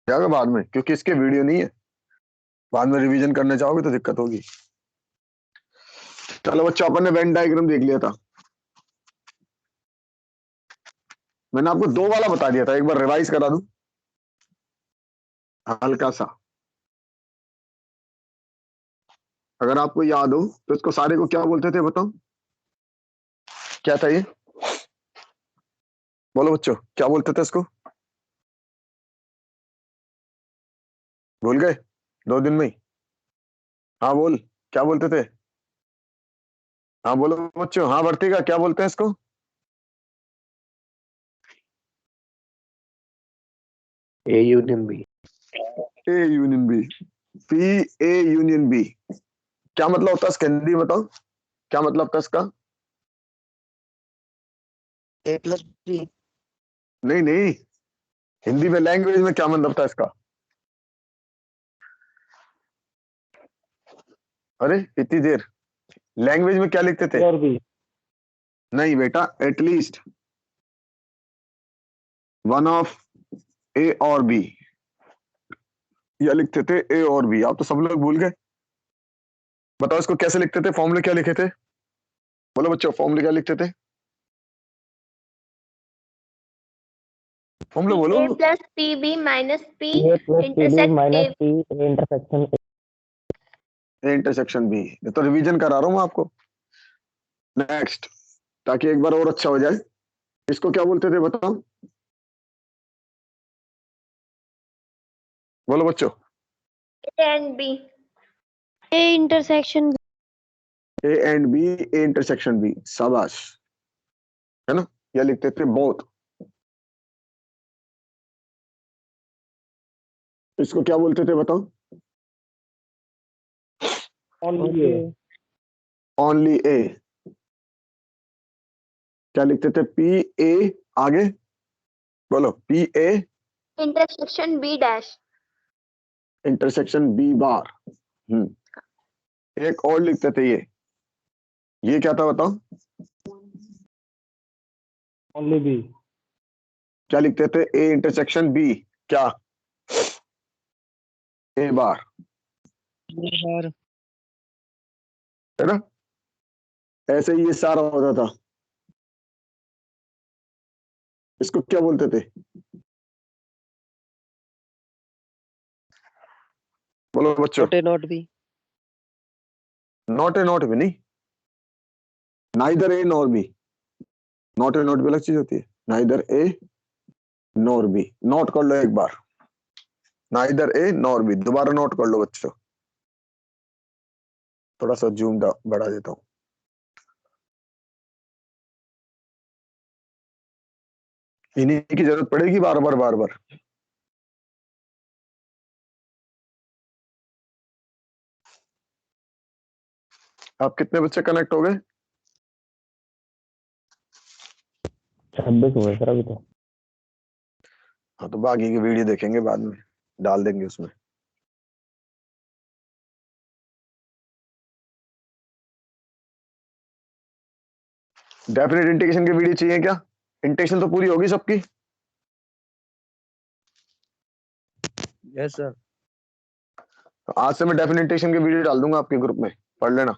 जाएगा बाद में, क्योंकि इसके वीडियो नहीं है। बाद में रिवीजन करना चाहोगे तो दिक्कत होगी। चलो बच्चों, अपन ने वेन डायग्राम देख लिया था। मैंने आपको दो वाला बता दिया था, एक बार रिवाइज करा दूं हल्का सा। अगर आपको याद हो तो इसको सारे को क्या बोलते थे बताओ, क्या था ये? बोलो बच्चों, क्या बोलते थे इसको? भूल गए 2 दिन में ही? हाँ बोल, क्या बोलते थे? हाँ बोलो बच्चों, हाँ वर्तिका, क्या बोलते हैं इसको? A union B. A union B. P A union B. क्या मतलब होता है इसका हिंदी में बताओ, क्या मतलब था इसका? ए प्लस बी। नहीं नहीं, हिंदी में लैंग्वेज में क्या मतलब था इसका? अरे इतनी देर, लैंग्वेज में क्या लिखते थे? और बी। नहीं बेटा, एटलीस्ट वन ऑफ ए और बी, या लिखते थे ए और बी। आप तो सब लोग भूल गए। बताओ इसको कैसे लिखते थे, फॉर्मूले क्या लिखे थे? बोलो बच्चों, फॉर्मूले क्या लिखते थे? फॉर्मूले बोलो। A plus P B minus P A plus P B intersect minus A. P A intersection A intersection B. ये तो रिवीजन करा रहा हूं मैं आपको। नेक्स्ट, ताकि एक बार और अच्छा हो जाए, इसको क्या बोलते थे बताओ? बोलो बच्चों। A and B. A intersection A and B, A intersection B, शाबाश, है ना? या लिखते थे बोथ। इसको क्या बोलते थे बताओ? Only A. Only A. क्या लिखते थे? पी ए, आगे बोलो, P A intersection B dash. Intersection B bar. एक और लिखते थे, ये क्या था बताओ? Only B. क्या लिखते थे? ए इंटरसेक्शन बी, क्या? ए बार, बार। है ना? ऐसे ही ये सारा होता था। इसको क्या बोलते थे? बोलो बच्चों। Not a not be. Not a not भी नहीं, neither A nor be. Not a not भी अलग चीज होती है, neither A nor be. Not कर लो एक बार, नाइदर ए नॉर बी, दोबारा नोट कर लो बच्चों। थोड़ा सा जूम बढ़ा देता हूं। इन्हीं की जरूरत पड़ेगी बार बार बार बार। आप कितने बच्चे कनेक्ट हो गए? 26 हुए सर अभी तो। हाँ तो बाकी की वीडियो देखेंगे बाद में, डाल देंगे उसमें। डेफिनेट इंटीग्रेशन की वीडियो चाहिए क्या? इंटीग्रेशन तो पूरी होगी सबकी। Yes sir. आज से मैं डेफिनेट इंटीग्रेशन की वीडियो डाल दूंगा आपके ग्रुप में, पढ़ लेना।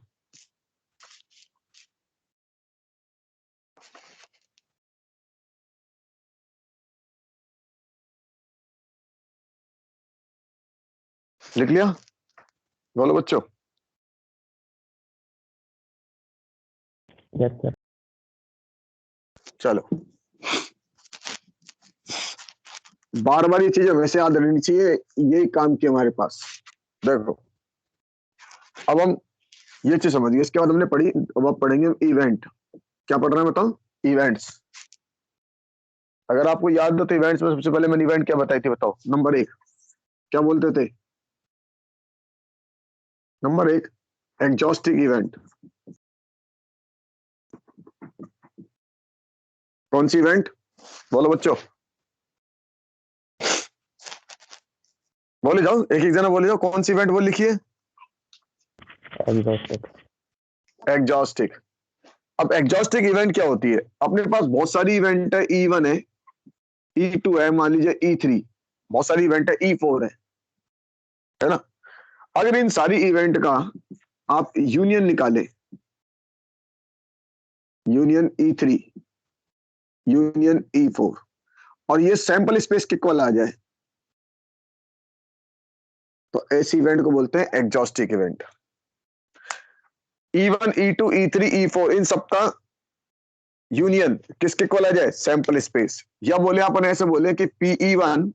लिख लिया? बोलो बच्चों। Yes sir. चलो, बार बार ये चीजें वैसे याद रहनी चाहिए, यही काम किया हमारे पास। देखो, अब हम ये चीज समझ गए, इसके बाद हमने पढ़ी, अब आप पढ़ेंगे इवेंट। क्या पढ़ रहे हैं बताओ? इवेंट्स। अगर आपको याद हो तो इवेंट्स में सबसे पहले मैंने इवेंट क्या बताई थी बताओ? नंबर 1 क्या बोलते थे? Number 1 exhaustive event. कौन सी इवेंट? बोलो बच्चों, बोले जाओ, एक एक जना बोले जाओ, कौन सी इवेंट बोल लिखिए? एग्जॉस्टिक। एग्जॉस्टिक। अब एग्जॉस्टिक इवेंट क्या होती है? अपने पास बहुत सारी इवेंट है, E1 है, E2 है, मान लीजिए E3, बहुत सारी इवेंट है, E4 है ना। अगर इन सारी इवेंट का आप यूनियन निकाले, यूनियन E3, यूनियन E4, और ये सैंपल स्पेस के इक्वल आ जाए, तो ऐसे इवेंट को बोलते हैं एग्जॉस्टिक event. E1, E2, E3, E4 इन सबका यूनियन किसके इक्वल आ जाए, सैंपल स्पेस। या बोले अपन ऐसे बोले कि PE1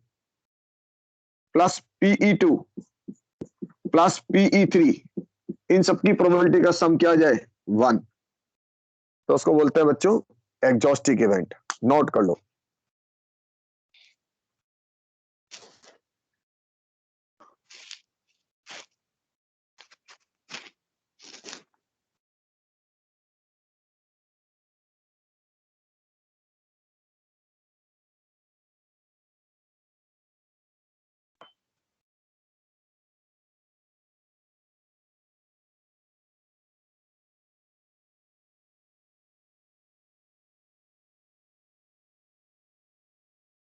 plus PE2 plus PE3 इन सबकी प्रोबेबिलिटी का सम क्या आ जाए, 1, तो उसको बोलते हैं बच्चों एग्जॉस्टिक इवेंट। नोट कर लो।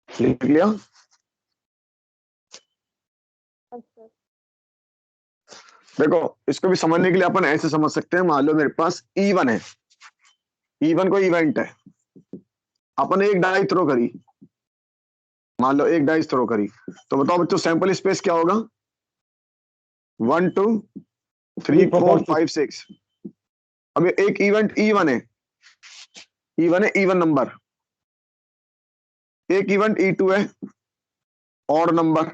लिख लिया? देखो इसको भी समझने के लिए अपन ऐसे समझ सकते हैं, मान लो मेरे पास E1 है, E1 को इवेंट है, अपन एक डाई थ्रो करी, मान लो एक डाइस थ्रो करी, तो बताओ बच्चों सैंपल स्पेस क्या होगा, 1 2 3 4 5 6। अब ये एक इवेंट E1 है, E1 है इवन नंबर, एक इवेंट E2 है ऑड नंबर।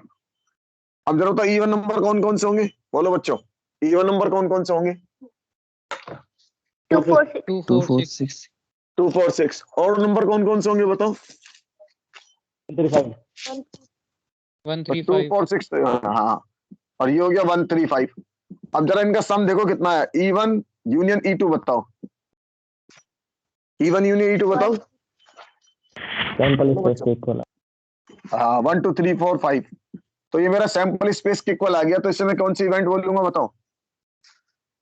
अब जरा तो इवन नंबर कौन कौन से होंगे, बोलो बच्चों, इवन नंबर कौन कौन से होंगे, 2 4 6 2 4 6 2 4 6। ऑड नंबर कौन कौन से होंगे बताओ, 1 3 2 5 4 6, हाँ, और ये हो गया 1 3 5। अब जरा इनका सम देखो कितना है, E1 यूनियन E2 बताओ, E1 यूनियन E2 बताओ। सैंपल स्पेस के इक्वल। हाँ 1 2 3 4 5, तो ये मेरा सैंपल स्पेस के इक्वल आ गया, तो इससे मैं कौन सी इवेंट बोलूंगा बताओ,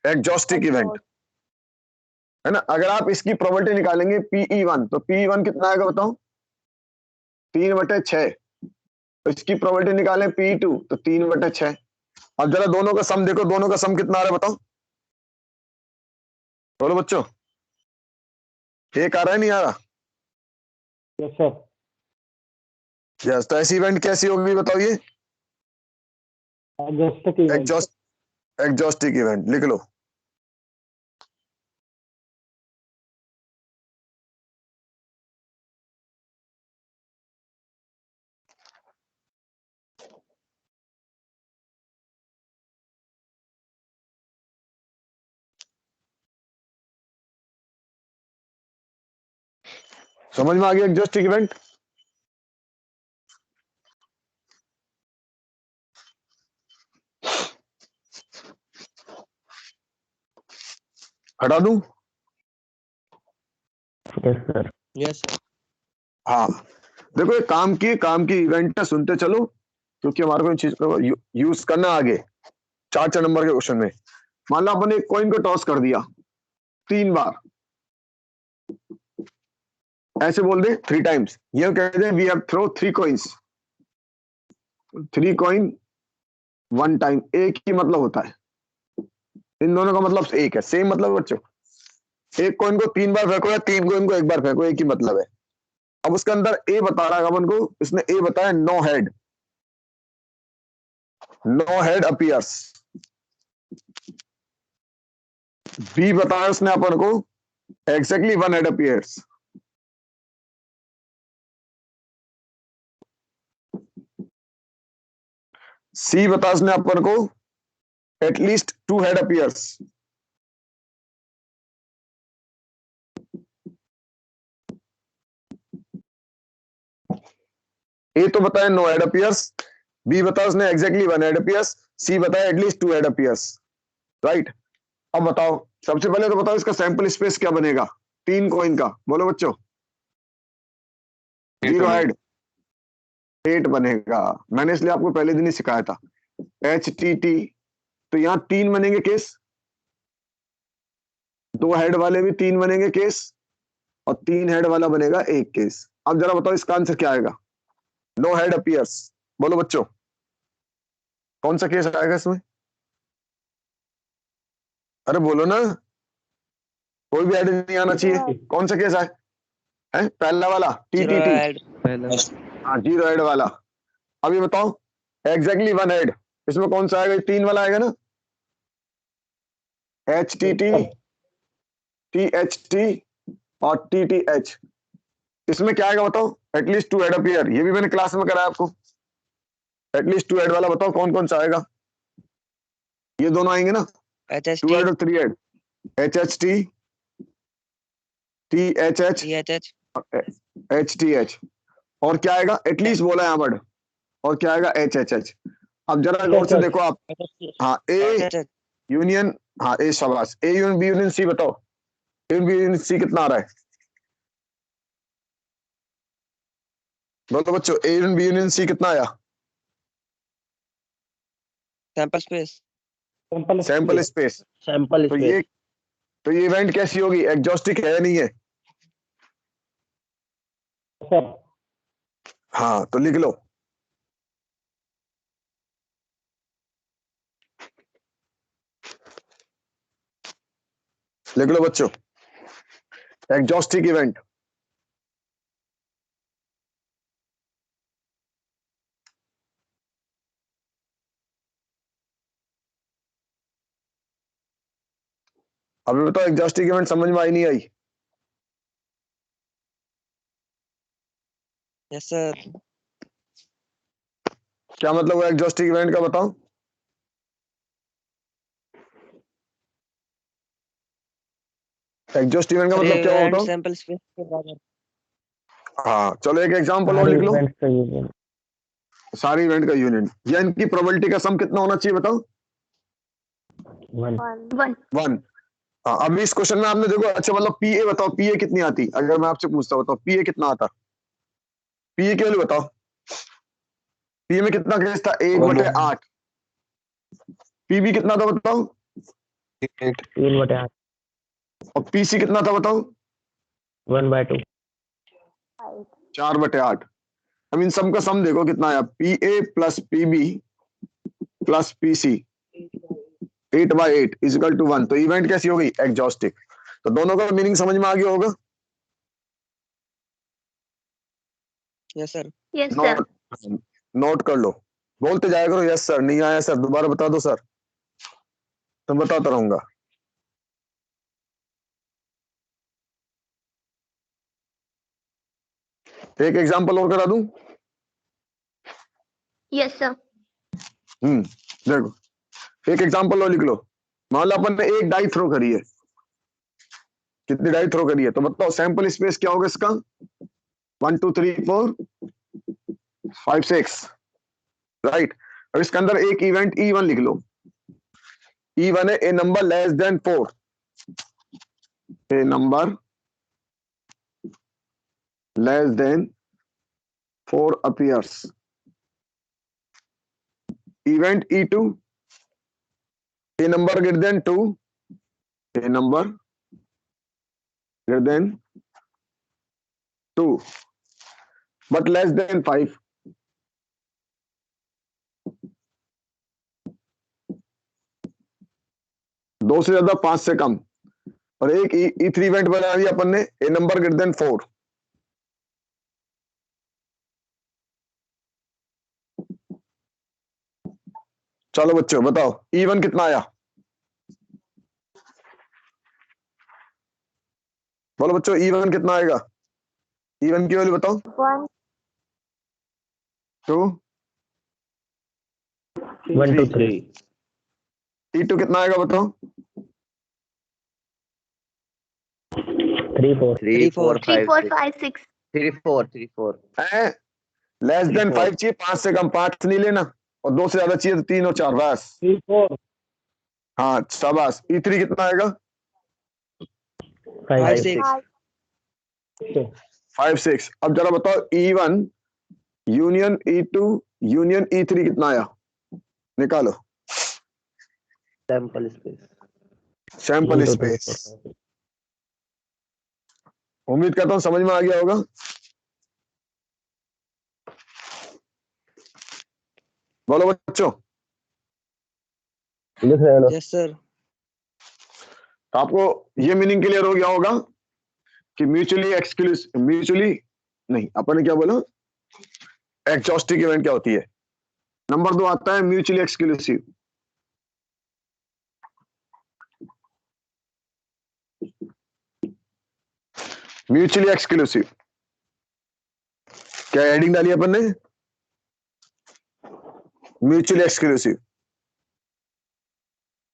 एग्जॉस्टिक इवेंट, है ना। अगर आप इसकी प्रोबेबिलिटी निकालेंगे PE1, तो PE1 कितना आएगा बताओ, 3/6। तो इसकी प्रोबेबिलिटी निकालें PE2, तो 3/6। अब जरा दोनों का सम देखो, दोनों का सम कितना आ रहा है बताओ, बोलो बच्चों, एक आ रहा है नहीं आ रहा, यस सर। यस। तो ऐसी इवेंट कैसी होगी बताओ, ये एग्जॉस्टिक इवेंट लिख लो। समझ में आ गया एग्जॉस्टिक इवेंट? हटा दूं? Yes sir. यस हाँ देखो, ये काम की इवेंट है, सुनते चलो, क्योंकि हमारे को इन चीज को यूज करना आगे 4 नंबर के क्वेश्चन में। मान लो अपन एक कॉइन को टॉस कर दिया 3 बार, ऐसे बोल दे 3 टाइम्स, ये कहते हैं we have throw 3 coins, 3 coin 1 time, एक ही मतलब होता है, इन दोनों का मतलब एक है, सेम मतलब है बच्चों। एक कॉइन को 3 बार फेंको या 3 कॉइन को 1 बार फेंको, एक ही मतलब है। अब उसके अंदर ए बता रहा है अपन को, इसने ए बताया no head, no head appears. B बताया उसने अपन को एग्जैक्टली 1 हेड अपीयर्स। सी बताया उसने अपन को एटलीस्ट 2 हेड अपीयर्स। ए तो बताया नो हेड अपीयर्स, बी बताया उसने एग्जैक्टली 1 हेड अपीयर्स, सी बताया एटलीस्ट 2 हेड अपीयर्स, राइट। अब बताओ, सबसे पहले तो बताओ इसका सैंपल स्पेस क्या बनेगा 3 कॉइन का, बोलो बच्चों। 0 हेड 8 बनेगा, मैंने इसलिए आपको पहले दिन ही सिखाया था। HTT, तो यहां 3 बनेंगे केस, 2 हेड वाले भी 3 बनेंगे केस, और 3 हेड वाला बनेगा 1 केस। अब जरा बताओ इसका आंसर क्या आएगा, नो हेड अपीयर्स, बोलो बच्चों, कौन सा केस आएगा इसमें? अरे बोलो ना, कोई भी आइडिया नहीं आना चाहिए। कौन सा केस है? पहला वाला टी टी टी। हाँ, जीरो हेड वाला। अब ये बताओ, एग्जैक्टली वन हेड, इसमें कौन सा आएगा? 3 वाला आएगा ना, H T T, T H T और टी टी एच। इसमें क्या आएगा बताओ? At least 2 head appear. ये भी मैंने क्लास में कराया आपको। एटलीस्ट 2 हेड वाला बताओ कौन कौन सा आएगा? ये दोनों आएंगे ना, 2 हेड और 3 head. H H T, T H H, H T H. और क्या आएगा? एटलीस्ट बोला है वर्ड। और क्या आएगा? H H H. अब जरा गौर से देखो आप। हाँ, ए यूनियन, हाँ ए, शाबाश। A union B union C बताओ, ए बी यूनियन सी कितना आ रहा है? बोलो बच्चों, A union B union C कितना आया? Sample space. Sample space. Sample तो ये इवेंट कैसी होगी? एग्जॉस्टिक है या नहीं है? सर। हाँ, तो लिख लो। लिख लो बच्चों, एग्जॉस्टिक इवेंट। अभी बताओ, एग्जॉस्टिक इवेंट समझ में आई नहीं आई? Yes sir. क्या मतलब हुआ एग्जॉस्टिक इवेंट का? बताओ। एग्जॉस्ट इवेंट का मतलब क्या हुआ बताओ? सैंपल स्पेस के बराबर। हाँ, चलो एक एग्जांपल और सारे लिख लो। इवेंट्स का यूनियन। सारी इवेंट का यूनियन। या इनकी प्रोबेबिलिटी का सम कितना होना चाहिए बताओ? 1। 1 1। हाँ, अभी इस क्वेश्चन में आपने देखो, अच्छा मतलब पी ए बताओ, पी ए कितनी आती? अगर मैं आपसे पूछता बताओ पी ए कितना आता? पी ए केवल बताओ, पी ए में कितना केस था? 1/8। पीबी कितना था बताओ? 3/8। और पीसी कितना था बताओ? 1/2। 4/8। अब इन सब का सम देखो कितना आया? P A plus PB plus PC 8/8 equal to 1। तो इवेंट कैसी होगी? एग्जॉस्टिक। तो दोनों का मीनिंग समझ में आ गया होगा? Yes sir. yes sir note note कर लो। बोलते जाया करो, यस सर। नहीं आया सर, दोबारा बता दो सर, तो बताता रहूंगा। एक एग्जांपल और करा दूं? yes sir देखो, एक एग्जांपल और लिख लो। मान लो अपन ने एक डाई थ्रो करी है। कितनी डाई थ्रो करी है? तो बताओ सैंपल स्पेस क्या होगा इसका? 1 2 3 4 5 6, राइट। अब इसके अंदर एक इवेंट E1 लिख लो। E1 है a number less than 4। A number less than 4 appears. Event E2, a number greater than 2, a number greater than 2 but less than 5. दो से ज्यादा, 5 से कम। और एक E3 इवेंट बना दिया अपन ने, ए नंबर ग्रेटर देन 4। चलो बच्चों बताओ, E1 कितना आया? बोलो बच्चों, E1 कितना आएगा? E1 की वैल्यू बताओ। 1 2 1 2 3। E2 कितना आएगा बताओ? 3 4। 3 4 3 4 5 6 है लेस देन 5 चाहिए, 5 से कम 5 नहीं लेना, और 2 से ज्यादा चाहिए तो 3 और 4 बस। 3 4। हाँ शाबाश। E3 कितना आएगा? 5 5 5 6। अब जरा बताओ, E1 union E2 union E3 कितना आया? निकालो सैंपल स्पेस। Sample space. उम्मीद करता हूं समझ में आ गया होगा। बोलो बच्चों। लिख रहे हो? Yes sir. तो आपको ये मीनिंग क्लियर हो गया होगा कि म्यूचुअली नहीं, अपन ने क्या बोला, एग्जॉस्टिव इवेंट क्या होती है। नंबर 2 आता है म्यूचुअली एक्सक्लूसिव। म्यूचुअली एक्सक्लूसिव क्या हेडिंग डाली अपन ने, म्यूचुअली एक्सक्लूसिव।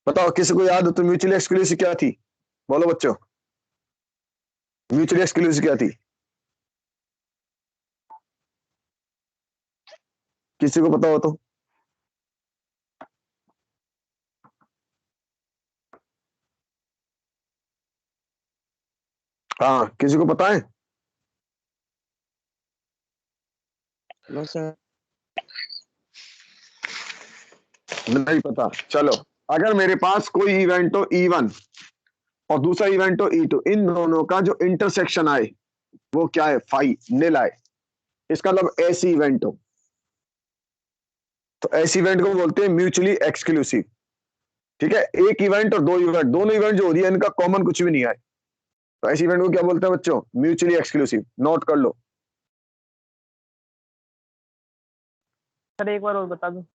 बताओ किसी को याद हो तो म्यूचुअली एक्सक्लूसिव क्या थी, बोलो बच्चों। म्यूचुअली एक्सक्लूसिव क्या थी, किसी को पता हो तो। हाँ, किसी को पता है? No sir. नहीं पता, चलो। अगर मेरे पास कोई इवेंट हो E1 और दूसरा इवेंट हो E2, इन दोनों का जो इंटरसेक्शन आए वो क्या है, फाई निल आए, इसका मतलब ऐसी इवेंट हो, तो ऐसी इवेंट को बोलते हैं म्यूचुअली एक्सक्लूसिव। ठीक है, एक इवेंट और दो इवेंट, दोनों इवेंट जो हो रही है इनका कॉमन कुछ भी नहीं है, तो ऐसी इवेंट को क्या बोलते हैं बच्चों, म्यूचुअली एक्सक्लूसिव। नोट कर लो। सर एक बार और बता दो।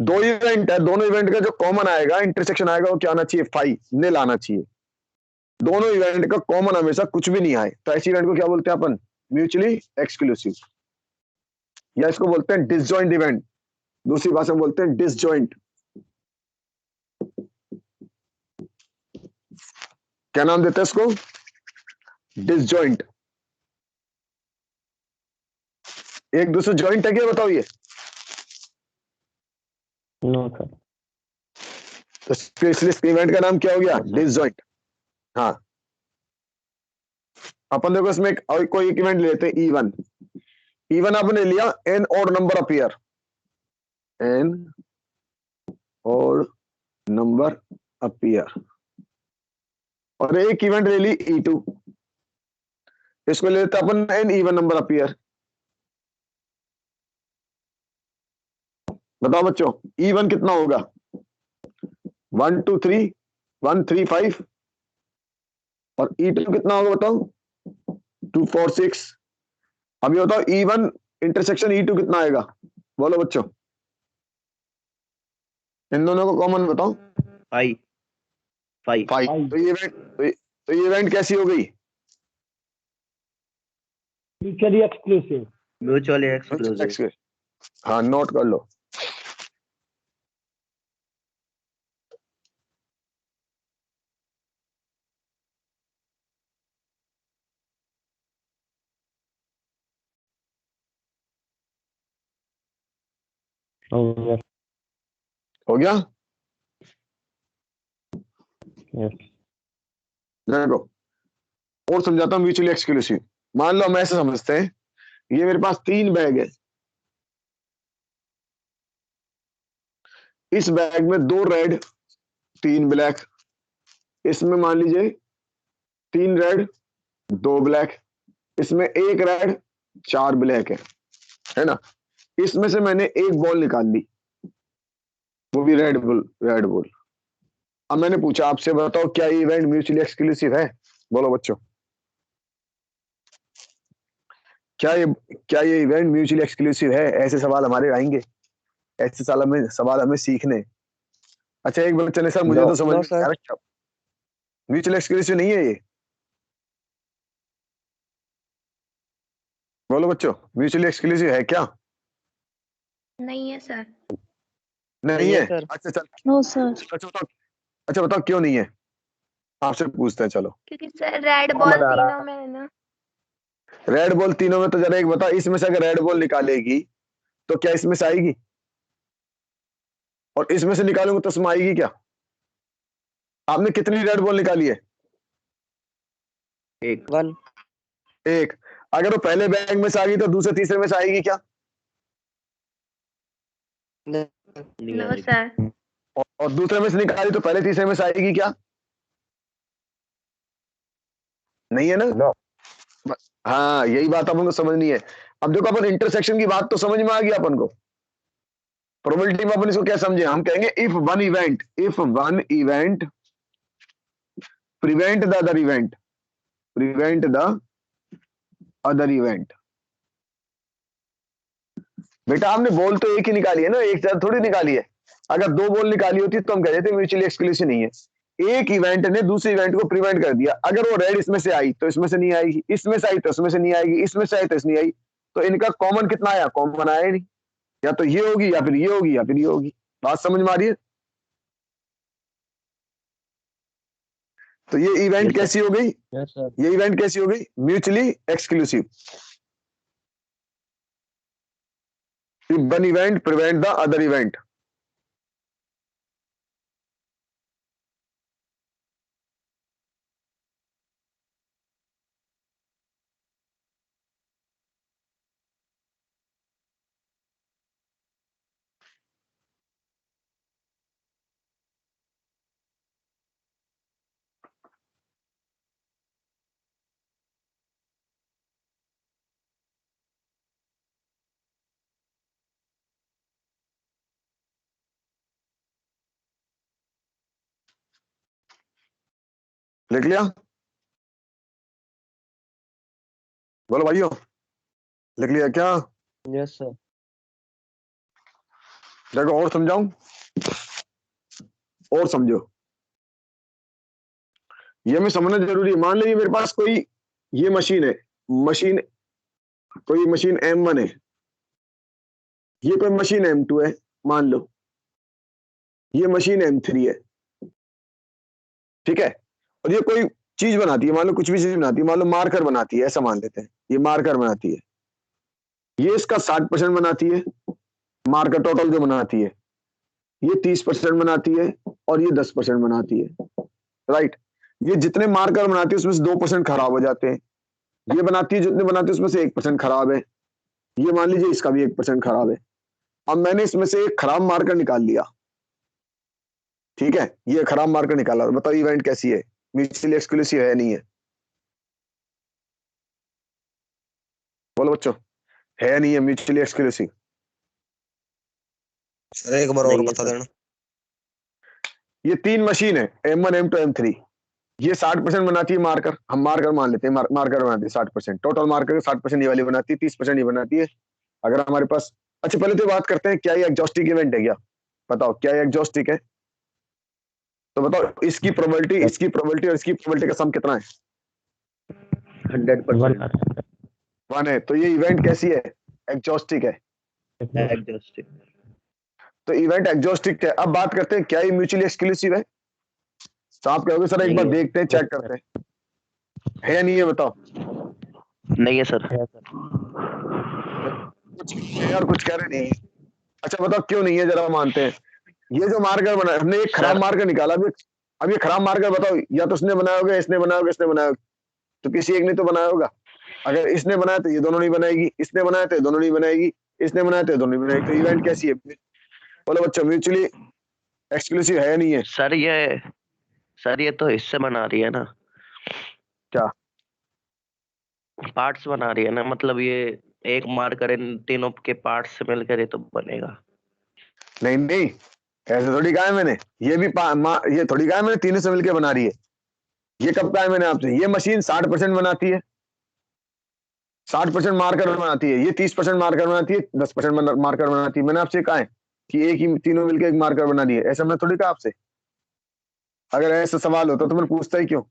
दो इवेंट है, दोनों इवेंट का जो कॉमन आएगा, इंटरसेक्शन आएगा, वो क्या आना चाहिए, फाई निल आना चाहिए। दोनों इवेंट का कॉमन हमेशा कुछ भी नहीं आए, तो ऐसी इवेंट को क्या बोलते हैं अपन, म्यूचुअली एक्सक्लूसिव। या इसको बोलते हैं डिसजॉइंट इवेंट, दूसरी भाषा में बोलते हैं डिसजॉइंट। क्या नाम देते हैं इसको, डिसजॉइंट। एक दूसरे जॉइंट है क्या, बताओ ये। No sir. तो इसलिए इवेंट का नाम क्या हो गया, डिसजॉइंट। हाँ, अपन देखो इसमें और कोई एक इवेंट लेते हैं E1। E1 आपने लिया, an odd number appear, an odd number appear. और एक इवेंट ले ली E2, इसको ले लेते हैं अपन एन इवन नंबर अपीयर। बताओ बच्चों, E1 कितना होगा, 1 2 3 1 3 5, और E2 कितना होगा बताओ, 2 4 6। अभी बताओ E1 इंटरसेक्शन E2 कितना आएगा, बोलो बच्चों, इन दोनों को कॉमन बताओ। 5 5। तो ये इवेंट कैसी हो गई, म्यूचुअली एक्सक्लूसिव। Mutually exclusive. हाँ, नोट कर लो। यस हो गया। यस। देखो और समझाता हूँ म्यूचुअली एक्सक्लूसिव। मान लो हम ऐसे समझते हैं, ये मेरे पास 3 बैग है, इस बैग में 2 रेड 3 ब्लैक, इसमें मान लीजिए 3 रेड 2 ब्लैक, इसमें 1 रेड 4 ब्लैक है ना। इसमें से मैंने एक बॉल निकाल ली, वो भी रेड बॉल। अब मैंने पूछा आपसे, बताओ क्या ये इवेंट म्यूचुअली एक्सक्लूसिव है, बोलो बच्चों। क्या ये इवेंट म्यूचुअली एक्सक्लूसिव है, ऐसे सवाल हमारे आएंगे, ऐसे सवाल हमें सीखने। अच्छा, एक बच्चे ने सर मुझे तो समझ नो में नहीं आ सर। रहा, म्यूचुअल एक्सक्लूसिव नहीं है ये, बोलो बच्चों, म्यूचुअली एक्सक्लूसिव है क्या, नहीं है सर। नहीं है। सर। अच्छा चल, नो सर। अच्छा बताओ क्यों नहीं है, आपसे पूछते हैं चलो। क्योंकि सर रेड कौन बॉल बता रहा तीनों में है ना। रेड बॉल तीनों में, तो जरा एक बता, इसमें से अगर रेड बॉल निकालेगी तो क्या इसमें से आएगी, और इसमें से निकालूंगा तो इसमें आएगी क्या। आपने कितनी रेड बॉल निकाली है, 1। एक। अगर वो पहले बैग में से आ गई तो दूसरे तीसरे में से आएगी क्या, नहीं नो आएगी। सर। और दूसरे में से निकाली तो पहले तीसरे में से आएगी क्या, नहीं है ना। नो। हाँ, यही बात अपन को समझनी है। अब देखो, अपन इंटरसेक्शन की बात तो समझ में आ गई अपन को, प्रोबेबिलिटी में अपन इसको क्या समझे, हम कहेंगे if one event prevent the other event. बेटा आपने बॉल तो एक ही निकाली है ना, एक ज्यादा थोड़ी निकाली है। अगर दो बॉल निकाली होती तो हम कह देते म्यूचुअली एक्सक्लूसिव नहीं है। एक इवेंट ने दूसरे इवेंट को प्रिवेंट कर दिया। अगर वो रेड इसमें से आई तो इसमें से नहीं आएगी, इसमें से आई तो इसमें से नहीं आएगी, इसमें से आई तो इसमें नहीं आई। तो इनका कॉमन कितना आया, कॉमन आया ही नहीं। या तो ये होगी या फिर ये होगी या फिर ये होगी। बात समझ में आ रही है? तो ये इवेंट कैसी हो गई, यस सर। ये इवेंट कैसी हो गई, mutually exclusive. One event prevent the other event. लिख लिया, बोलो भाइयों, लिख लिया क्या? Yes sir. देखो और समझाऊं, और समझो, ये में समझना जरूरी है। मान लीजिए मेरे पास कोई ये मशीन है, कोई मशीन M1 है, ये कोई मशीन M2 है, मान लो ये मशीन M3 है, ठीक है। और ये कोई चीज बनाती है, मान लो कुछ भी चीज बनाती है, मान लो मार्कर बनाती है, ऐसा मान लेते हैं ये मार्कर बनाती है। ये इसका 60% बनाती है, मार्कर टोटल जो बनाती है। ये 30% बनाती है और ये 10% बनाती है, राइट। ये जितने मार्कर बनाती है उसमें से 2% खराब हो जाते हैं। ये बनाती है जितने बनाती है उसमें से 1% खराब है। ये मान लीजिए इसका भी 1% खराब है। अब मैंने इसमें से एक खराब मार्कर निकाल लिया, ठीक है, ये खराब मार्कर निकाला। बताओ इवेंट कैसी है, म्यूचुअली एक्सक्लूसिव है नहीं है? बोलो बच्चों, है नहीं है म्यूचुअली एक्सक्लूसिव? सर एक बार और नहीं है बता सर। देना। ये 3 मशीन है M1 M2 M3। ये 60% बनाती है मार्कर, हम मार्कर मान लेते हैं, मार्कर बनाती है 60%। टोटल मार्कर 60% ये वाली बनाती है, 30% ये बनाती है। अगर हमारे पास, अच्छा पहले तो बात करते हैं क्या ये एग्जॉस्टिक इवेंट है क्या? बताओ क्या ये एग्जॉस्टिक है? तो बताओ इसकी प्रोबेबिलिटी, इसकी प्रोबेबिलिटी और इसकी प्रोबेबिलिटी का सम कितना है? 100% 1 है। तो ये इवेंट कैसी है, एग्जॉस्टिक है। एग्जॉस्टिक। तो इवेंट एग्जॉस्टिक है। अब बात करते हैं क्या ये म्यूचुअली एक्सक्लूसिव है? तो आप कहोगे सर एक बार नहीं है। देखते हैं, चेक करते हैं, है या नहीं है? बताओ। नहीं है सर। कुछ है और कुछ कह रहे नहीं। अच्छा बताओ क्यों नहीं है, जरा मानते हैं। ये जो मार्कर बना, हमने एक खराब सर- मार्कर निकाला। अब ये खराब मार्कर बताओ, या तो उसने बनाया होगा, इसने बनाया होगा, इसने बनाया होगा। तो किसी एक ने तो बनाया होगा। अगर इसने बनाया तो ये दोनों नहीं बनाएगी, इसने बनाया तो ये दोनों नहीं बनाएगी, इसने बनाया तो ये दोनों नहीं बनाएगी। तो इवेंट कैसी है? बोलो बच्चों, म्यूचुअली एक्सक्लूसिव है या नहीं है? सर ये तो हिस्से बना रही है ना। क्या? पार्ट्स बना रही है ना, मतलब ये एक मार्कर इन तीनों के पार्ट्स से मिलकर ये तो बनेगा। नहीं नहीं, ऐसे थोड़ी कहा है मैंने। ये भी ये थोड़ी कहा है मैंने तीनों से मिलकर बना रही है। ये कब कहा है मैंने आपसे? ये मशीन 60% बनाती है, 60% मार्कर बनाती है। ये 30% मार्कर बनाती है, 10% मार्कर बनाती है। मैंने आपसे कहा है कि एक ही तीनों मिलकर एक मार्कर बना रही है, ऐसा मैं थोड़ी कहा आपसे। अगर ऐसा सवाल होता तो मैं पूछता ही क्यों?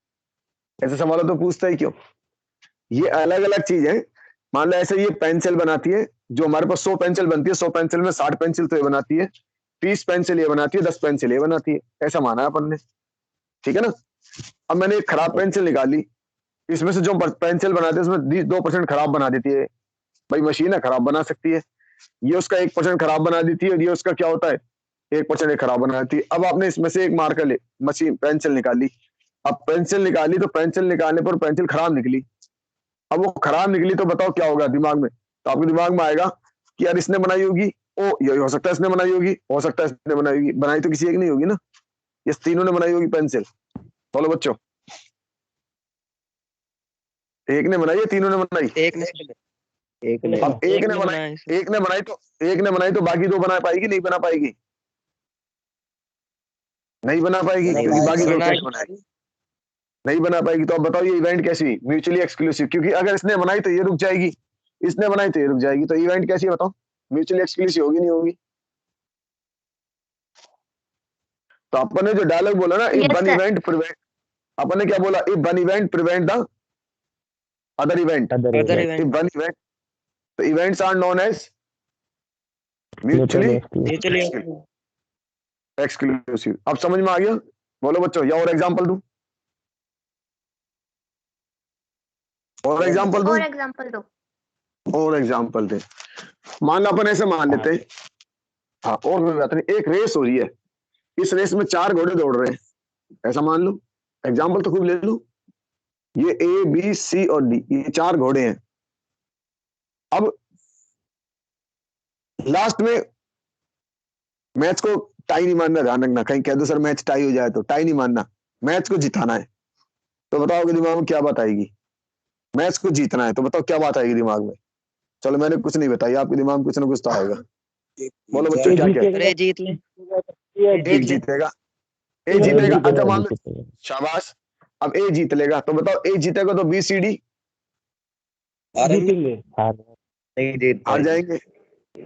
ऐसे सवाल हो तो पूछता ही क्यों? ये अलग अलग चीज है। मान लो ऐसे ये पेंसिल बनाती है, जो हमारे पास 100 पेंसिल बनती है, 100 पेंसिल में 60 पेंसिल तो ये बनाती है, 30 पेंसिल ये बनाती है, 10 पेंसिल ये बनाती है, ऐसा माना है अपन ने, ठीक है ना। अब मैंने एक खराब पेंसिल निकाली, इसमें से जो पेंसिल बनाते हैं उसमें 2% खराब बना देती है। भाई मशीन है, खराब बना सकती है। ये उसका 1% खराब बना देती है और ये उसका क्या होता है, 1% खराब बना देती है। अब आपने इसमें से एक मार्कर ले, मशीन पेंसिल निकाली। अब पेंसिल निकाली तो पेंसिल निकालने पर पेंसिल खराब निकली। अब वो खराब निकली तो बताओ क्या होगा दिमाग में? तो आपके दिमाग में आएगा कि यार इसने बनाई होगी, ओ ये हो सकता है इसने बनाई होगी, हो सकता है इसने बनाई होगी। बनाई तो किसी एक नहीं होगी ना, ये तीनों ने बनाई होगी पेंसिल। बोलो बच्चों, एक ने बनाई है, तीनों ने बनाई? एक ने एक ने अब एक ने बनाई बनाया इसे। एक ने बनाई तो बाकी दो बना पाएगी नहीं बना पाएगी? नहीं बना पाएगी नहीं क्योंकि बाकी दो बना कैसे बनाएगी? नहीं बना पाएगी। तो अब बताओ ये इवेंट कैसी? म्यूचुअली एक्सक्लूसिव, क्योंकि अगर इसने बनाई तो ये रुक जाएगी, इसने बनाई तो ये रुक जाएगी, तो इवेंट कैसी है बताओ? म्यूचुअली एक्सक्लूसिव होगी नहीं होगी? तो अपन ने जो डायलॉग बोला ना, if Yes, one sir. Event prevent, अपन ने क्या बोला? If one event prevent the other event, Other other event. If event one event, तो events are known as mutually Mutually exclusive. Mutually exclusive. अब समझ में आ गया? बोलो बच्चों, या और एग्जांपल दूं? और एग्जांपल दूं? और एग्जांपल दो। और एग्जांपल दे। मान लो अपन ऐसे मान लेते हैं, हाँ, और कोई बात नहीं, एक रेस हो रही है, इस रेस में 4 घोड़े दौड़ रहे हैं, ऐसा मान लो। एग्जांपल तो खूब ले लो। ये ए बी सी और डी, ये 4 घोड़े हैं। अब लास्ट में मैच को टाई नहीं मानना, ध्यान रखना, कहीं कह दो सर मैच टाई हो जाए, तो टाई नहीं मानना, मैच को जिताना है। तो बताओ कि दिमाग में क्या बात आएगी? मैच को जीतना है, तो बताओ क्या बात आएगी दिमाग में? चलो मैंने कुछ नहीं बताया, आपके दिमाग में कुछ ना कुछ तो आएगा। बोलो बच्चों, क्या कहते अरे जीत ले हैं? एक जीतेगा, ए जीतेगा। अच्छा मान लो, शाबाश। अब ए जीत लेगा, तो बताओ ए जीतेगा तो बी सी डी जीतेंगे। नहीं जीत हार पाएंगे। जाएंगे,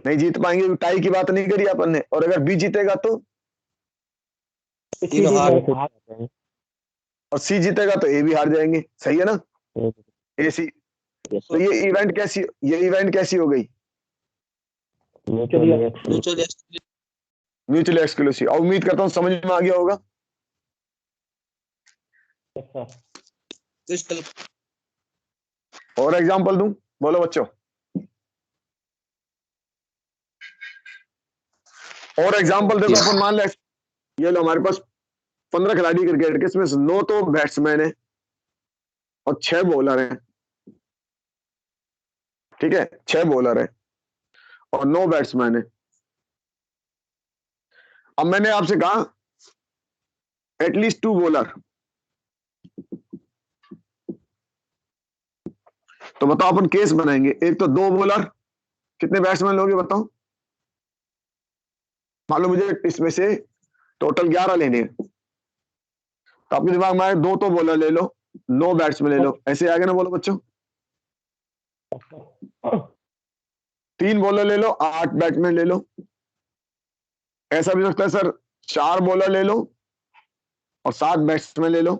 नहीं जीत पाएंगे। टाई की बात नहीं करी अपन ने। और अगर बी जीतेगा तो, तीनों हार जाएंगे। और सी जीतेगा तो ए भी हार जाएंगे। सही है ना? ए सी। तो ये इवेंट कैसी हो गई? Mutually exclusive. और उम्मीद करता हूँ समझ में आ गया होगा। और एग्जांपल दूं? बोलो बच्चों, और एग्जांपल देखो। अपन मान ले, ये लो हमारे पास 15 खिलाड़ी क्रिकेट के, इसमें 9 तो बैट्समैन है और 6 बॉलर हैं। ठीक है, 6 बॉलर है और 9 बैट्समैन है। अब मैंने आपसे कहा एटलीस्ट 2 बॉलर, तो बताओ अपन केस बनाएंगे। एक तो 2 बॉलर, कितने बैट्समैन लोगे बताओ? मान लो मुझे इसमें से टोटल 11 लेने हैं, तो आपके दिमाग में आए 2 तो बॉलर ले लो, 9 बैट्समैन ले लो, ऐसे आगे ना? बोलो बच्चों, 3 बॉलर ले लो, 8 बैट्समैन ले लो। ऐसा भी हो सकता है सर 4 बॉलर ले लो और 7 बैट्समैन ले लो।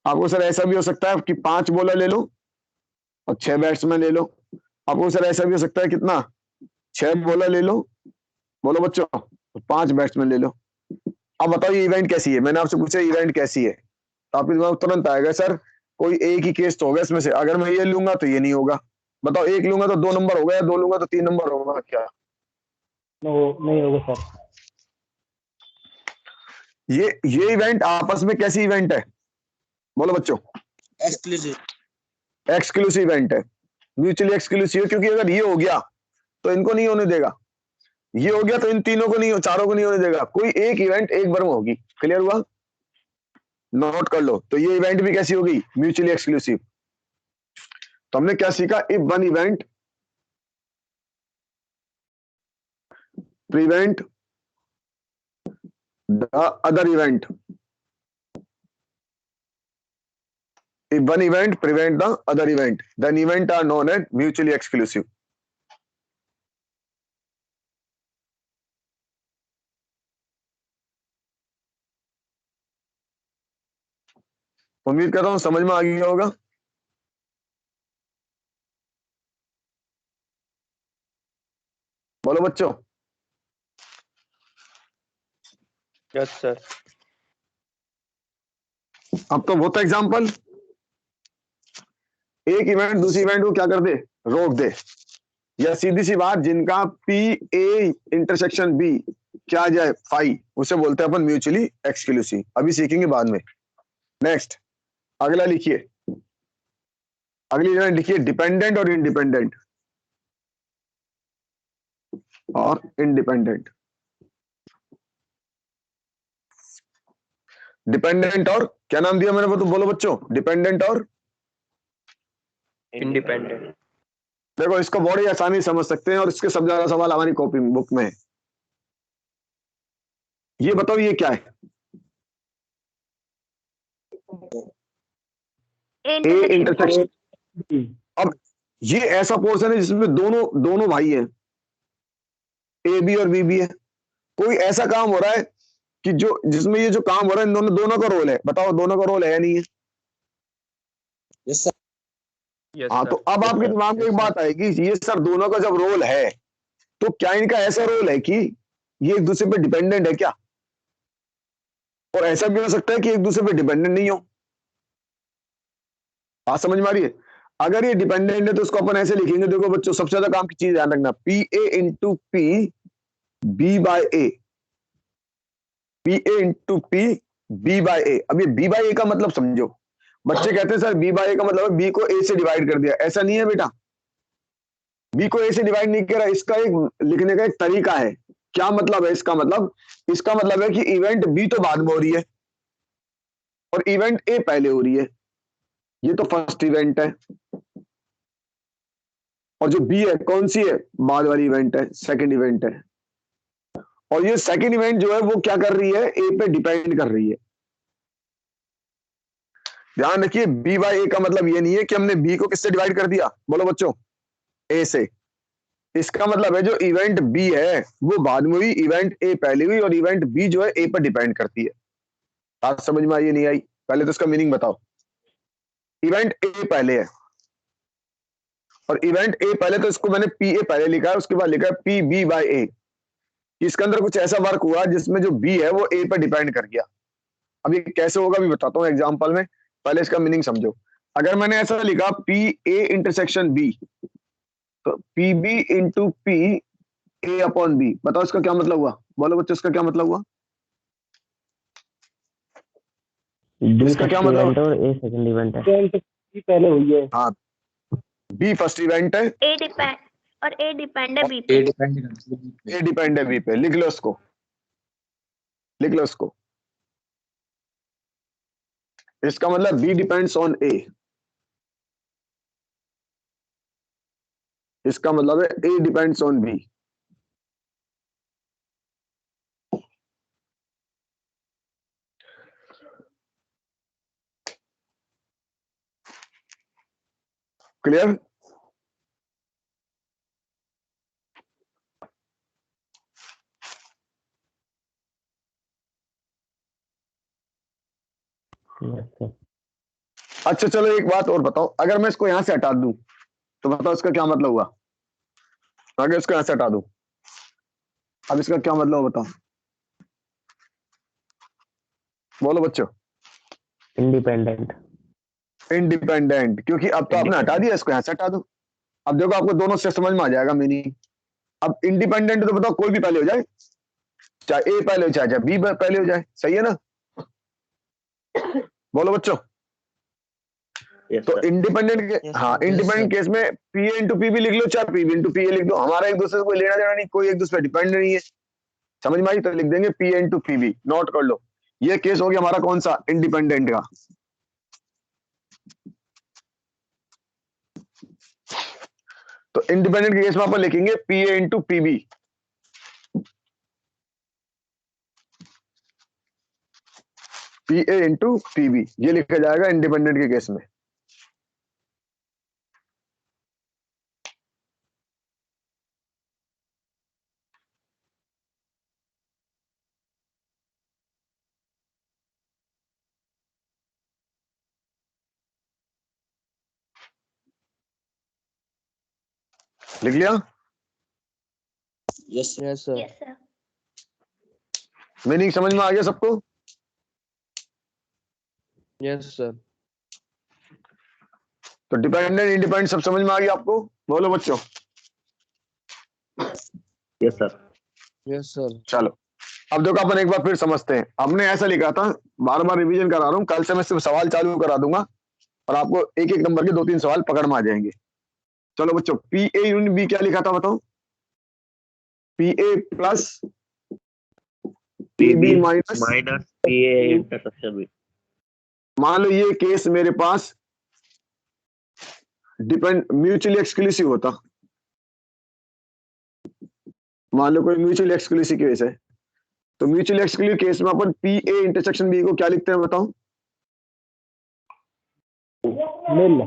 आपको सर ऐसा भी हो सकता है कि 5 बॉलर ले लो और 6 बैट्समैन ले लो। आपको सर ऐसा भी हो सकता है कितना, 6 बॉलर ले लो, बोलो बच्चों, 5 बैट्समैन ले लो। अब बताओ ये इवेंट कैसी है? मैंने आपसे पूछा इवेंट कैसी है, तो आपके दिमाग में तुरंत आएगा सर कोई एक ही केस तो होगा इसमें से। अगर मैं ये लूंगा तो ये नहीं होगा। बताओ, एक लूंगा तो 2 नंबर होगा, या 2 लूंगा तो 3 नंबर होगा? क्या नहीं होगा सर। ये इवेंट आपस में कैसी इवेंट है? बोलो बच्चों, एक्सक्लूसिव इवेंट है, म्यूचुअली एक्सक्लूसिव। क्योंकि अगर ये हो गया तो इनको नहीं होने देगा, ये हो गया तो इन तीनों को नहीं, चारों को नहीं होने देगा। कोई एक इवेंट एक बार में होगी। क्लियर हुआ? नोट कर लो। तो ये इवेंट भी कैसी होगी? Mutually exclusive. तो हमने क्या सीखा? If one event prevent the other event, if one event prevent the other event, then event are known as mutually exclusive. उम्मीद करता हूं समझ में आ गया होगा। बोलो बच्चों। Yes sir. अब तो बहुत एग्जांपल, एक इवेंट दूसरी इवेंट को क्या कर दे? रोक दे। या सीधी सी बात, जिनका पी ए इंटरसेक्शन बी क्या आ जाए? फाई, उसे बोलते हैं अपन म्यूचुअली एक्सक्लूसिव। अभी सीखेंगे बाद में। नेक्स्ट, अगला लिखिए, अगली इवेंट लिखिए, डिपेंडेंट और इंडिपेंडेंट। और इंडिपेंडेंट, डिपेंडेंट और क्या नाम दिया मैंने? वो तो बोलो बच्चों, डिपेंडेंट और इंडिपेंडेंट। देखो इसको बड़ी आसानी से समझ सकते हैं और इसके सब ज्यादा सवाल हमारी कॉपी बुक में है। ये बताओ ये क्या है? A intersection. अब ये ऐसा पोर्शन है जिसमें दोनों भाई हैं, ए बी और बी भी है। कोई ऐसा काम हो रहा है कि जिसमें ये जो काम हो रहा है इन दोनों का रोल है। बताओ दोनों का रोल है या नहीं है? Yes sir. हाँ, तो अब आपके दिमाग में एक बात आएगी, ये सर दोनों का जब रोल है तो क्या इनका ऐसा रोल है कि ये एक दूसरे पे डिपेंडेंट है क्या? और ऐसा भी हो सकता है कि एक दूसरे पे डिपेंडेंट नहीं हो। बात समझ में आ रही है? अगर ये डिपेंडेंट है तो उसको अपन ऐसे लिखेंगे, देखो बच्चों सबसे ज्यादा काम की चीज ध्यान रखना, P A into P B by A, P A into P B by A. अब ये बी बाय ए का मतलब समझो। बच्चे कहते हैं सर बी बाय ए का मतलब है बी को ए से डिवाइड कर दिया। ऐसा नहीं है बेटा, बी को ए से डिवाइड नहीं किया। इसका एक लिखने का एक तरीका है। क्या मतलब है इसका? इसका मतलब है कि इवेंट बी तो बाद में हो रही है और इवेंट ए पहले हो रही है। ये तो फर्स्ट इवेंट है और जो बी है कौन सी है? बाद वाली इवेंट है, सेकंड इवेंट है। और ये सेकंड इवेंट जो है वो क्या कर रही है? ए पे डिपेंड कर रही है। ध्यान रखिए, बी बाय ए का मतलब ये नहीं है कि हमने बी को किससे डिवाइड कर दिया। बोलो बच्चों, ए से। इसका मतलब है जो इवेंट बी है वो बाद में हुई, इवेंट ए पहले हुई और इवेंट बी जो है ए पर डिपेंड करती है। बात समझ में आई नहीं आई? पहले तो इसका मीनिंग बताओ। इवेंट ए पहले है और इवेंट ए पहले, तो इसको मैंने पी ए पहले लिखा है, उसके बाद लिखा है पी बी बाय ए। इसके अंदर कुछ ऐसा वर्क हुआ जिसमें जो बी है वो ए पर डिपेंड कर गया। अब ये कैसे होगा भी बताता हूँ एग्जाम्पल में, पहले इसका मीनिंग समझो। अगर मैंने ऐसा लिखा पी ए इंटरसेक्शन बी, तो P B into P A upon B, बताओ इसका क्या मतलब हुआ? बोलो बच्चों इसका क्या मतलब हुआ? बी इसका क्या फर्स्ट मतलब? इवेंट और ए सेकंड इवेंट है। पहले हुई है। हाँ, बी फर्स्ट इवेंट है ए डिपेंड और ए डिपेंड है बी पे। ए डिपेंड है बी पे। लिख लो इसको, लिख लो इसको। इसका मतलब बी डिपेंड्स ऑन ए। इसका मतलब है A depends on B. Clear? Yes sir. अच्छा चलो एक बात और बताओ, अगर मैं इसको यहां से हटा दूं तो बताओ इसका क्या मतलब हुआ? अगर इसको यहां से हटा दूं, अब इसका क्या मतलब हुआ बताओ? बोलो बच्चों। इंडिपेंडेंट। इंडिपेंडेंट, क्योंकि अब तो आपने हटा दिया, इसको यहां से हटा दो। अब देखो आपको दोनों से समझ में आ जाएगा मीनिंग। अब इंडिपेंडेंट तो बताओ कोई भी पहले हो जाए, चाहे ए पहले हो चाहे बी पहले हो जाए, सही है ना? बोलो बच्चों। Yes, तो sir. इंडिपेंडेंट के, Yes, हाँ sir. इंडिपेंडेंट केस में पी ए इंटू पी भी लिख लो चाहे P B into P A लिख दो, हमारा एक दूसरे से कोई लेना देना नहीं, कोई एक दूसरे पर डिपेंड नहीं है। समझ में आई? तो लिख देंगे P A into P B. Note कर लो, ये केस हो गया हमारा कौन सा? इंडिपेंडेंट का। तो इंडिपेंडेंट के केस में अपन लिखेंगे P A into P B. P A into P B ये लिखा जाएगा इंडिपेंडेंट के केस में। लिख लिया? Yes sir. Yes sir. Meaning समझ में आ गया सबको? Yes sir. तो डिपेंडेंट इंडिपेंडेंट सब समझ में आ गया आपको? बोलो बच्चों। Yes, sir. Yes sir. चलो अब देखो अपन एक बार फिर समझते हैं। हमने ऐसा लिखा था, बार बार रिवीजन करा रहा हूं, कल से मैं सिर्फ सवाल चालू करा दूंगा और आपको एक एक नंबर के 2-3 सवाल पकड़ में आ जाएंगे। चलो बच्चों, पी ए यूनिट बी क्या लिखा था बताओ? P A plus P B minus. minus PA intersection B. मान लो ये केस मेरे पास डिपेंड म्यूचुअली एक्सक्लूसिव होता, मान लो कोई म्यूचुअली एक्सक्लूसिव केस है, तो म्यूचुअली एक्सक्लूसिव केस में अपन पी ए इंटरसेक्शन बी को क्या लिखते हैं बताओ? निल।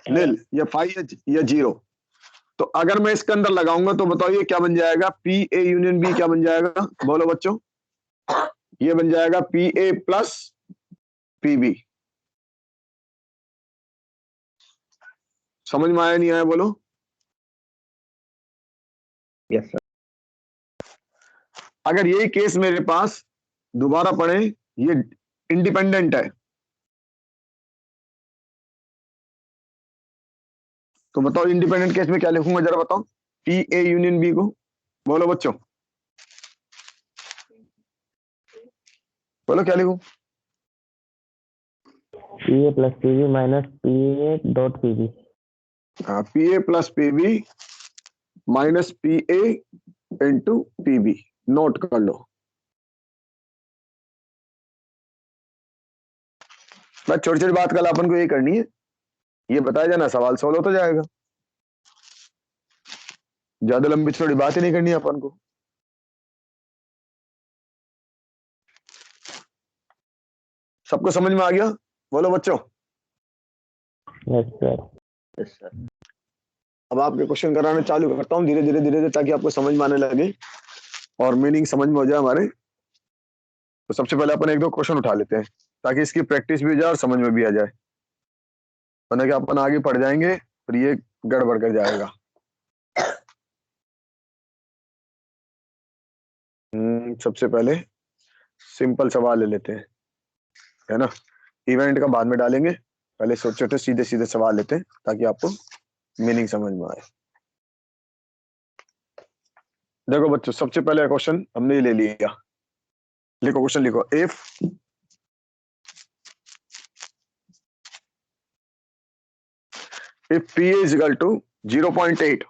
निल या 5 या 0। तो अगर मैं इसके अंदर लगाऊंगा तो बताओ ये क्या बन जाएगा? पी ए यूनियन बी क्या बन जाएगा? बोलो बच्चों, ये बन जाएगा P A plus P B. समझ में आया नहीं आया बोलो? Yes sir. अगर यही केस मेरे पास, दोबारा पढ़े, ये इंडिपेंडेंट है, तो बताओ इंडिपेंडेंट केस में क्या लिखूंगा जरा बताओ? पी ए यूनियन बी को बोलो बच्चों, बोलो क्या लिखूं? P A plus P B minus P A dot P B. हाँ, P A plus P B minus P A into P B. Note कर लो। बस छोटी छोटी बात कल अपन को यही करनी है, ये बताया जाना, सवाल सॉल्व होता जाएगा। ज्यादा लंबी छोटी बात ही नहीं करनी है अपन को। सबको समझ में आ गया? बोलो बच्चों। Yes sir. Yes sir. अब आपके क्वेश्चन कराना चालू करता हूँ धीरे धीरे धीरे धीरे, ताकि आपको समझ में आने लगे और मीनिंग समझ में हो जाए हमारे। तो सबसे पहले अपन एक दो क्वेश्चन उठा लेते हैं, ताकि इसकी प्रैक्टिस भी हो जाए और समझ में भी आ जाए, वरना कि अपन आगे पढ़ जाएंगे और ये गड़बड़ कर जाएगा। सबसे पहले सिंपल सवाल ले लेते हैं, है ना? इवेंट का बाद में डालेंगे, पहले छोटे छोटे सीधे सीधे सवाल लेते हैं ताकि आपको मीनिंग समझ में आए। देखो बच्चों, सबसे पहले क्वेश्चन हमने ये ले लिया। लिखो क्वेश्चन, लिखो। if p is equal to 0.8,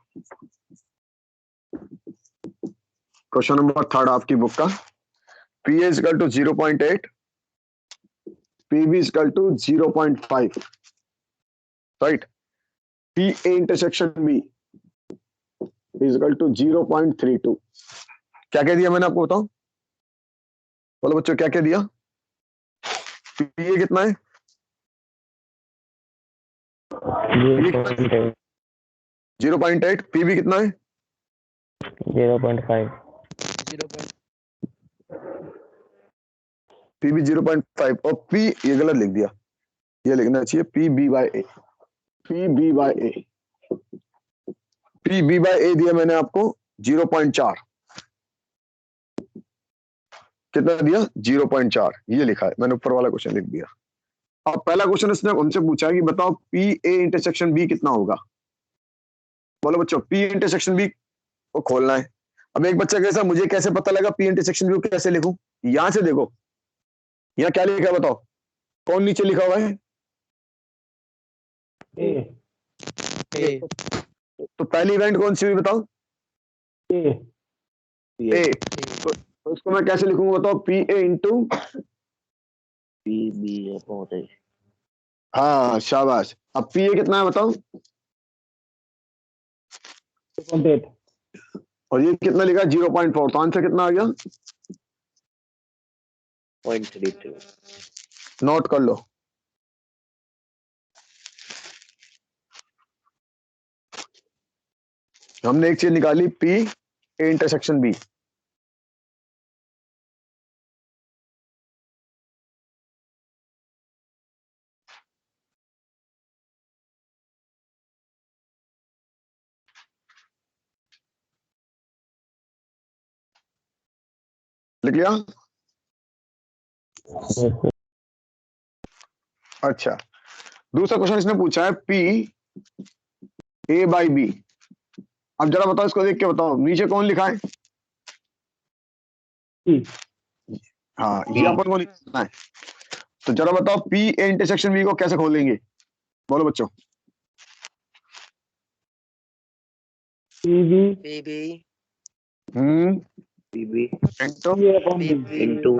question number 3 आपकी बुक का, p is equal to 0.8, pb is equal to 0.5, right? p a intersection b is equal to 0.32। क्या कह दिया मैंने आपको, बताओ? बोलो बच्चों, क्या कह दिया? p a कितना है? 0.8। पी बी कितना है? 0.5। पी बी 0.5 और पी, ये गलत लिख दिया, ये लिखना चाहिए P B by A. P B by A, P B by A दिया मैंने आपको 0.4। कितना दिया? 0.4। ये लिखा है मैंने, ऊपर वाला क्वेश्चन लिख दिया। अब पहला क्वेश्चन इसने हमसे पूछा है कि बताओ पी ए इंटरसेक्शन बी कितना होगा। बोलो बच्चों, पी इंटरसेक्शन बी को खोलना है। अब एक बच्चा कैसा, मुझे कैसे पता लगा पी इंटरसेक्शन बी को कैसे लिखूं? यहां से देखो, यहाँ क्या लिखा है बताओ? कौन नीचे लिखा हुआ है? ए। तो पहली इवेंट कौन सी हुई बताओ? ए। तो उसको मैं कैसे लिखूंगा बताओ? P A into P B बहुत है। हाँ शाबाश। अब पी ए कितना है बताओ? 0.8। और ये कितना लिखा? 0.4। तो आंसर कितना आ गया? 0.32। नोट कर लो। हमने एक चीज निकाली, पी ए इंटरसेक्शन बी। लिख लिया? अच्छा, दूसरा क्वेश्चन इसने पूछा है पी ए बाई बी। अब जरा बताओ, इसको देख के बताओ नीचे कौन लिखा है? हाँ, ये अपन को लिखना है। तो जरा बताओ पी ए इंटरसेक्शन बी को कैसे खोलेंगे? बोलो बच्चों। PB into into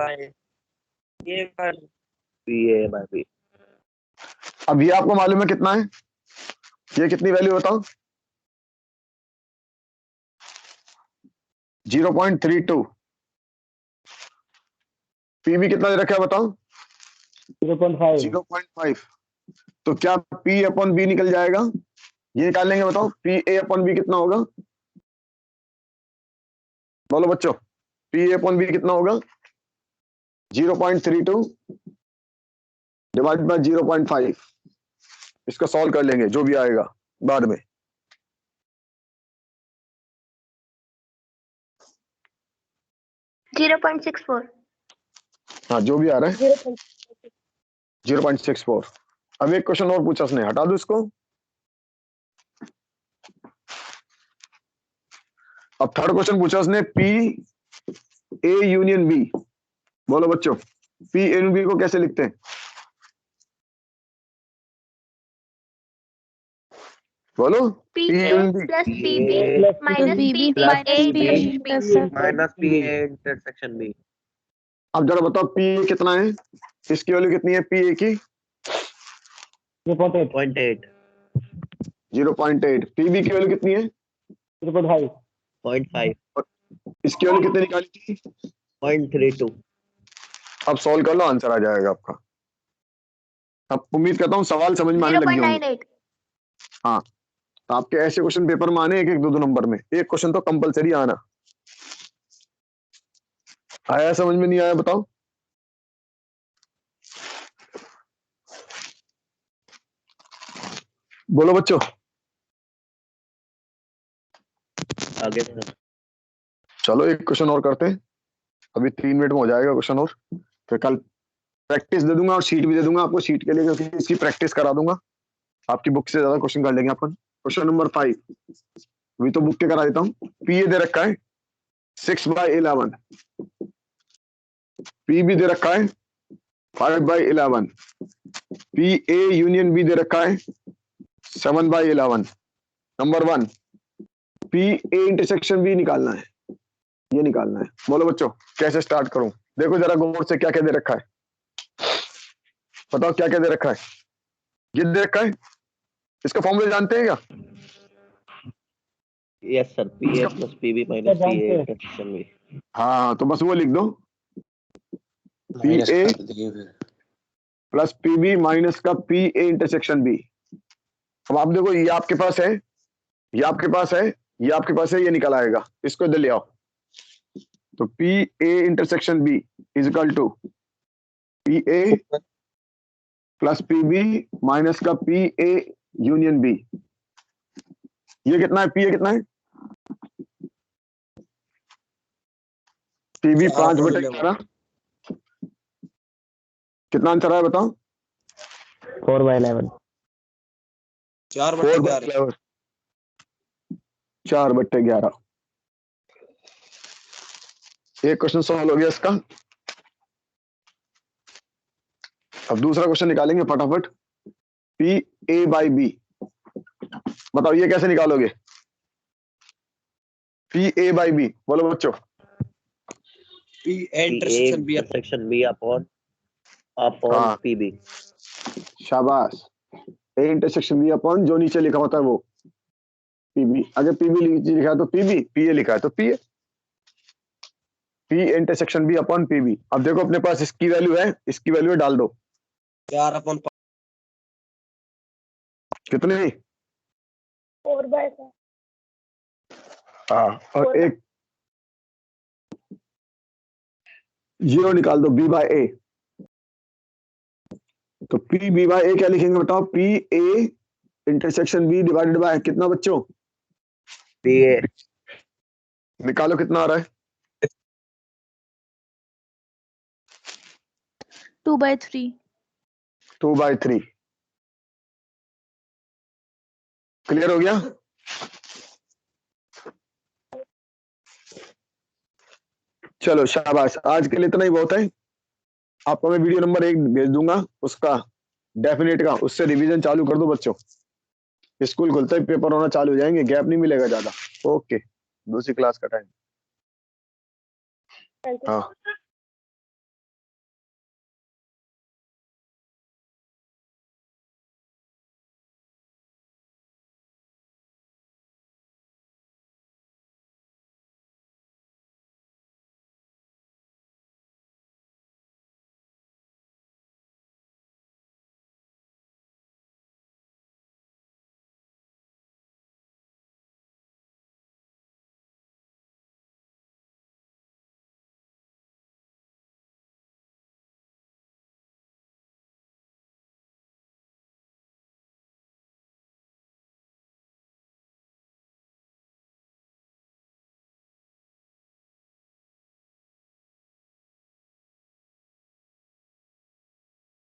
P A by B. अब ये आपको मालूम है कितना है? ये कितनी वैल्यू बताओ? 0.32। पीबी कितना दे रखा है बताओ? 0.5। 0.5। तो क्या पी अपॉन बी निकल जाएगा? ये निकाल लेंगे, बताओ पी ए अपॉन बी कितना होगा? बोलो बच्चों, पी ए अपॉन बी कितना होगा? 0.32 डिवाइड बाय 0.5। इसका सॉल्व कर लेंगे, जो भी आएगा बाद में। 0.64। हाँ, जो भी आ रहा है 0.64। अब एक क्वेश्चन और पूछा उसने, हटा दो इसको। अब थर्ड क्वेश्चन पूछा उसने, पी ए यूनियन बी। बोलो बच्चों, पी ए यूनियन बी को कैसे लिखते हैं? बोलो, P P A union B. Plus P B minus P B plus A P intersection B. Minus P A intersection B. अब जरा बताओ पी ए कितना है? इसकी वैल्यू कितनी है पी ए की? 0.8। 0.8 0.8। पी बी की वैल्यू कितनी है? 0.5। 0.5 इसकी वैल्यू कितनी निकाली थी? 0.32। अब सॉल्व कर लो, आंसर आ जाएगा आपका। अब उम्मीद करता हूँ सवाल समझ में आने लग गए होंगे। 0.98। हाँ, तो आपके ऐसे क्वेश्चन पेपर में आने, एक एक दो दो नंबर में एक क्वेश्चन तो कंपलसरी आना। आया समझ में, नहीं आया बताओ? बोलो बच्चों। आगे सर। चलो एक क्वेश्चन और करते हैं, अभी 3 मिनट में हो जाएगा क्वेश्चन और। फिर कल प्रैक्टिस दे दूंगा और शीट भी दे दूंगा आपको, शीट के लिए क्योंकि इसकी प्रैक्टिस करा दूंगा। आपकी बुक से ज्यादा क्वेश्चन कर लेंगे अपन। क्वेश्चन नंबर 5, अभी तो बुक के करा देता हूँ। पी ए दे रखा है 6/11। पी बी दे रखा है 5/11। पी ए यूनियन बी दे रखा है 7/11। Number 1, P A intersection B निकालना है, ये निकालना है। बोलो बच्चों, कैसे स्टार्ट करूं? देखो जरा गौर से, क्या क्या दे रखा है बताओ, क्या क्या दे रखा है? ये दे रखा है, इसका फॉर्मूला जानते हैं क्या? Yes sir, P A plus P B minus P A intersection B. हाँ, तो बस वो लिख दो, P A plus P B minus का पी ए इंटरसेक्शन बी। अब आप देखो, ये आपके पास है, ये आपके पास है, ये आपके पास है, ये निकल आएगा, इसको इधर ले आओ। तो P A intersection B is equal to P A plus P B minus का पी ए यूनियन बी। ये कितना है? पी ए कितना है? P B 5/11। कितना आंसर आया बताओ? 4/11। 4/11। 4/11। एक क्वेश्चन सॉल्व हो गया इसका। अब दूसरा क्वेश्चन निकालेंगे फटाफट। पी ए बाई बी, बताओ ये कैसे निकालोगे? पी ए बाई बी, बोलो बच्चों। P A intersection B upon हाँ, पी बी। शाबाश। ए इंटरसेक्शन बी अपॉन जो नीचे लिखा होता है वो पी बी। अगर पी बी लिखा है तो पी बी, पी ए लिखा है तो P A. P intersection B upon P B. अब देखो अपने पास इसकी वैल्यू है, इसकी वैल्यू है, डाल दो। 4/5। कितने? 4/5। हाँ, और एक जीरो निकाल दो, बी बाय ए। तो पी बी बाय ए क्या लिखेंगे बताओ? P A intersection B divided by कितना बच्चों? P A. निकालो कितना आ रहा है? 2/3। 2/3। क्लियर हो गया? चलो शाबाश, आज के लिए इतना ही बहुत है। आपको मैं वीडियो नंबर 1 भेज दूंगा, उसका डेफिनेट का, उससे रिवीजन चालू कर दो बच्चों। स्कूल खुलते ही पेपर होना चालू हो जाएंगे, गैप नहीं मिलेगा ज्यादा। ओके, दूसरी क्लास का टाइम। हाँ।